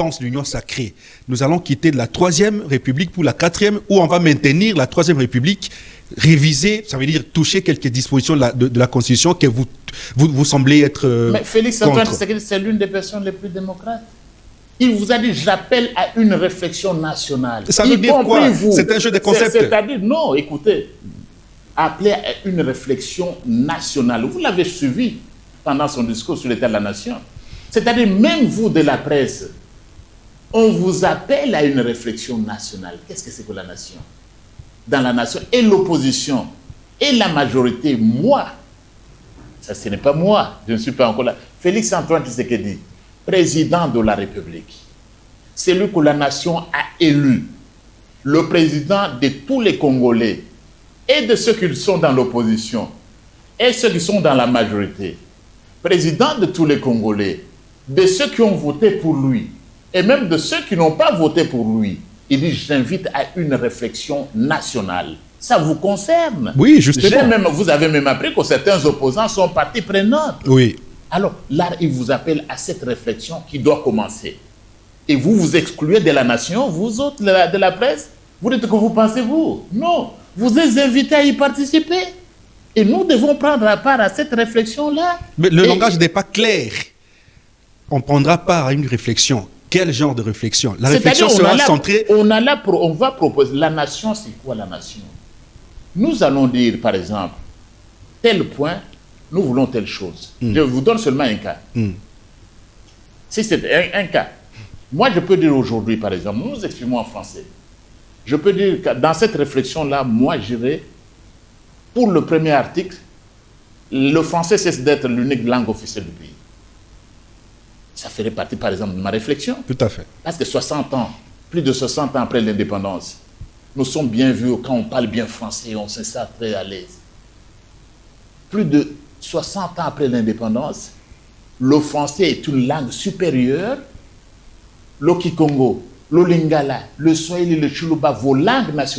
pense l'union sacrée, nous allons quitter de la 3e République pour la 4e, ou on va maintenir la 3e République réviser, ça veut dire toucher quelques dispositions de la Constitution que vous semblez être Mais Félix Antoine Tshisekedi, c'est l'une des personnes les plus démocrates. Il vous a dit, j'appelle à une réflexion nationale. Ça veut dire quoi? C'est un jeu de concepts. C'est-à-dire, non, écoutez, appeler à une réflexion nationale. Vous l'avez suivi pendant son discours sur l'état de la nation. C'est-à-dire, même vous de la presse, on vous appelle à une réflexion nationale. Qu'est-ce que c'est que la nation? Dans la nation, et l'opposition, et la majorité, moi, ça ce n'est pas moi, je ne suis pas encore là. Félix Antoine Tshisekedi, président de la République, c'est lui que la nation a élu, le président de tous les Congolais, et de ceux qui sont dans l'opposition, et ceux qui sont dans la majorité, président de tous les Congolais, de ceux qui ont voté pour lui, et même de ceux qui n'ont pas voté pour lui. Il dit, j'invite à une réflexion nationale. Ça vous concerne. Oui, justement. Vous avez même appris que certains opposants sont partie prenante. Oui. Alors là, il vous appelle à cette réflexion qui doit commencer. Et vous vous excluez de la nation, vous autres de la presse. Vous dites que vous pensez vous. Non, vous êtes invités à y participer. Et nous devons prendre part à cette réflexion-là. Mais le langage n'est pas clair. On prendra part à une réflexion. Quel genre de réflexion? La réflexion sera centrée... On va proposer... La nation, c'est quoi la nation? Nous allons dire, par exemple, tel point, nous voulons telle chose. Je vous donne seulement un cas. Si c'est un cas. Moi, je peux dire aujourd'hui, par exemple, nous nous exprimons en français. Je peux dire que dans cette réflexion-là, moi, j'irai pour le premier article, le français cesse d'être l'unique langue officielle du pays. Ça ferait partie, par exemple, de ma réflexion. Tout à fait. Parce que 60 ans, plus de 60 ans après l'indépendance, nous sommes bien vus quand on parle bien français, on se sent très à l'aise. Plus de 60 ans après l'indépendance, le français est une langue supérieure. Le Kikongo, le Lingala, le Swahili, le Chuluba, vos langues nationales.